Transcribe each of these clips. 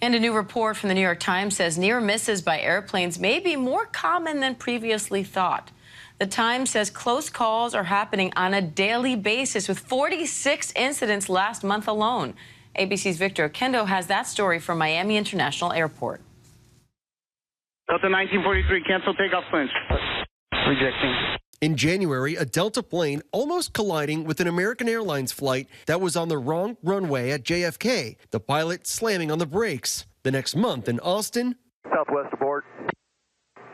And a new report from the New York Times says near misses by airplanes may be more common than previously thought. The Times says close calls are happening on a daily basis, with 46 incidents last month alone. ABC's Victor Oquendo has that story from Miami International Airport. Delta 1943, cancel takeoff plans. Rejecting. In January, a Delta plane almost colliding with an American Airlines flight that was on the wrong runway at JFK, the pilot slamming on the brakes. The next month in Austin, Southwest aboard.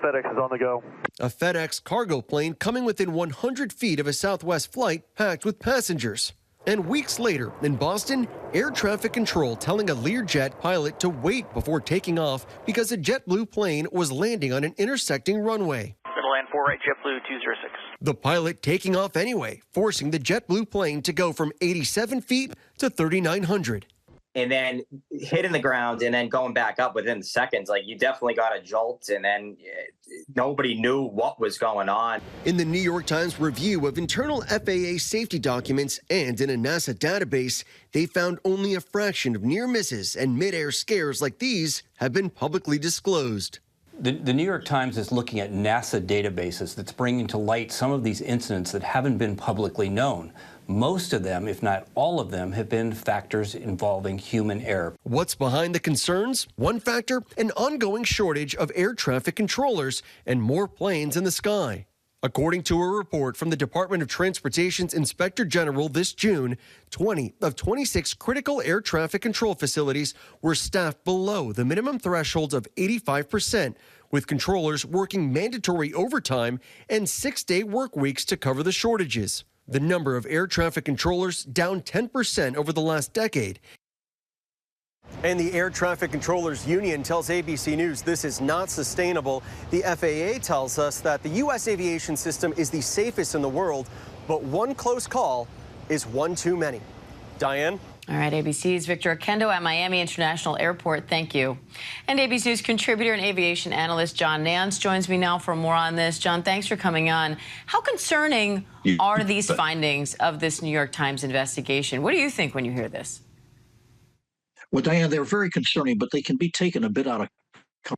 FedEx is on the go. A FedEx cargo plane coming within 100 feet of a Southwest flight packed with passengers. And weeks later, in Boston, air traffic control telling a Learjet pilot to wait before taking off because a JetBlue plane was landing on an intersecting runway. Middle land 4 right, JetBlue 206. The pilot taking off anyway, forcing the JetBlue plane to go from 87 feet to 3,900. And then hitting the ground and then going back up within seconds. Like, you definitely got a jolt, and then nobody knew what was going on. In the New York Times review of internal FAA safety documents and in a NASA database, they found only a fraction of near misses and mid-air scares like these have been publicly disclosed. The New York Times is looking at NASA databases that's bringing to light some of these incidents that haven't been publicly known. Most of them, if not all of them, have been factors involving human error. What's behind the concerns? One factor, an ongoing shortage of air traffic controllers and more planes in the sky. According to a report from the Department of Transportation's Inspector General this June, 20 of 26 critical air traffic control facilities were staffed below the minimum thresholds of 85%, with controllers working mandatory overtime and 6-day work weeks to cover the shortages. The number of air traffic controllers down 10% over the last decade. And the Air Traffic Controllers Union tells ABC News this is not sustainable. The FAA tells us that the U.S. aviation system is the safest in the world, but one close call is one too many. Diane? All right, ABC's Victor Oquendo at Miami International Airport. Thank you. And ABC News contributor and aviation analyst John Nance joins me now for more on this. John, thanks for coming on. How concerning are these findings of this New York Times investigation? What do you think when you hear this? Well, Diane, they're very concerning, but they can be taken a bit out of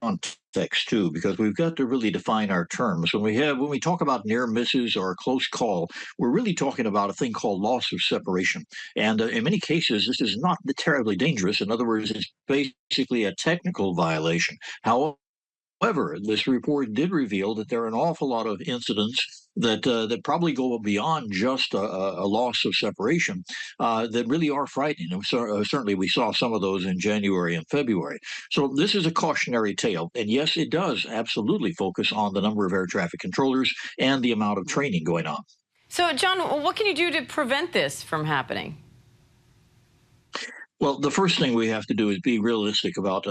context too, because we've got to really define our terms. When we talk about near misses or a close call, we're really talking about a thing called loss of separation. And in many cases, this is not terribly dangerous. In other words, it's basically a technical violation. However, this report did reveal that there are an awful lot of incidents that probably go beyond just a loss of separation that really are frightening. And certainly we saw some of those in January and February. So this is a cautionary tale. And yes, it does absolutely focus on the number of air traffic controllers and the amount of training going on. So, John, what can you do to prevent this from happening? Well, the first thing we have to do is be realistic about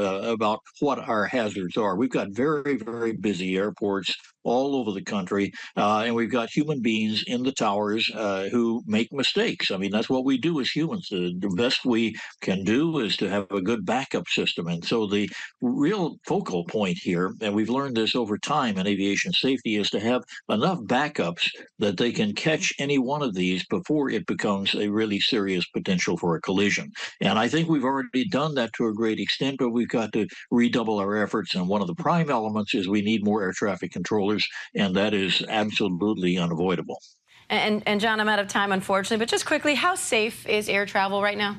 what our hazards are. We've got very, very busy airports all over the country, and we've got human beings in the towers who make mistakes. I mean, that's what we do as humans. The best we can do is to have a good backup system. And so the real focal point here, and we've learned this over time in aviation safety, is to have enough backups that they can catch any one of these before it becomes a really serious potential for a collision. And I think we've already done that to a great extent, but we've got to redouble our efforts. And one of the prime elements is we need more air traffic controllers, and that is absolutely unavoidable. And John, I'm out of time, unfortunately, but just quickly, how safe is air travel right now?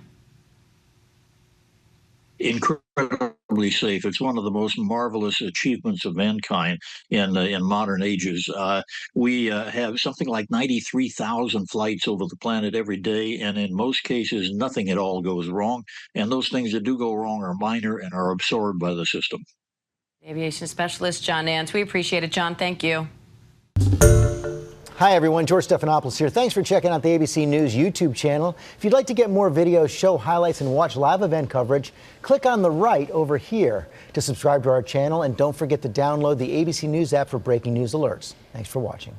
Incredibly safe. It's one of the most marvelous achievements of mankind in modern ages. We have something like 93,000 flights over the planet every day, and in most cases, nothing at all goes wrong. And those things that do go wrong are minor and are absorbed by the system. Aviation specialist John Nance. We appreciate it, John. Thank you. Hi, everyone. George Stephanopoulos here. Thanks for checking out the ABC News YouTube channel. If you'd like to get more videos, show highlights, and watch live event coverage, click on the right over here to subscribe to our channel. And don't forget to download the ABC News app for breaking news alerts. Thanks for watching.